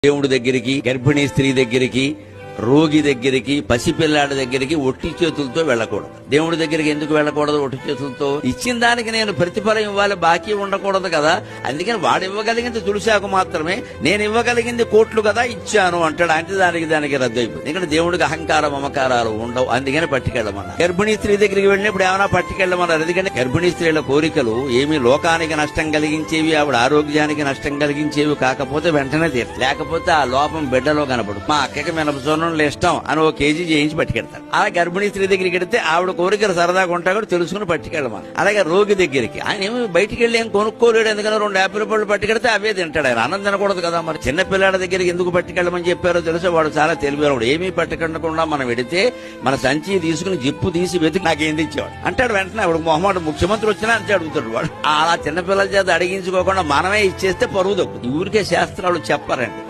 దేవుడి దగ్గరికి, గర్భిణీ స్త్రీ దగ్గరికి, రోగి దగ్గరికి, పసిపిల్లాడి దగ్గరికి ఒట్టి చేతులతో వెళ్ళకూడదు. దేవుడి దగ్గరికి ఎందుకు వెళ్ళకూడదు ఒట్టి చేతులతో? ఇచ్చిన దానికి నేను ప్రతిఫలం ఇవ్వాలి, బాకీ ఉండకూడదు కదా. అందుకని వాడు ఇవ్వగలిగింది తులసాకు మాత్రమే, నేను ఇవ్వగలిగింది కోట్లు కదా ఇచ్చాను అంటాడు. అంటే దానికి రద్దు అయిపోయింది. ఇక్కడ దేవుడికి అహంకార మమకారాలు ఉండవు, అందుకని పట్టుకెళ్ళమన్నారు. గర్భిణీ స్త్రీ దగ్గరికి వెళ్ళినప్పుడు ఏమైనా పట్టుకెళ్ళమన్నారు. ఎందుకంటే గర్భిణీ స్త్రీల కోరికలు ఏమి లోకానికి నష్టం కలిగించేవి, ఆవిడ ఆరోగ్యానికి నష్టం కలిగించేవి కాకపోతే వెంటనే తీరు, లేకపోతే ఆ లోపం బిడ్డలో కనపడు. మా అక్కకి మినపసోనం ఇష్టం అని ఓ కేజీ చేయించి పట్టుకెళ్తారు. అలా గర్భిణీ స్త్రీ దగ్గరికి వెడితే ఆవిడ కోరికలు సరదాగా ఉంటా కూడా తెలుసుకుని పట్టుకెళ్ళమని. అలాగే రోగి దగ్గరికి ఆయన ఏమి బయటికి వెళ్ళి ఏం కొనుక్కోలేడు, ఎందుకని 2 యాపిల్ పళ్ళు పట్టుకెడితే అవే తింటాడు. ఆయన అన్నం తినకూడదు కదా. మరి చిన్న పిల్లాడి దగ్గరికి ఎందుకు పట్టుకెళ్ళమని చెప్పారో తెలుసా? వాడు చాలా తెలివివాడు. ఏమీ పట్టుకెళ్ళకుండా మనం వెడితే మన సంచి తీసుకుని జిప్పు తీసి వెతికి నాకేం తెచ్చేవాడు అంటాడు. వెంటనే ఆవిడ మొహమాట ముఖ్యమంత్రి వచ్చినా అంతే అడుగుతాడు వాడు. అలా చిన్నపిల్లల చేత అడిగించుకోకుండా మనమే ఇచ్చేస్తే పరువు దక్కుతుంది. ఊరికే శాస్త్రాలు చెప్పరండి.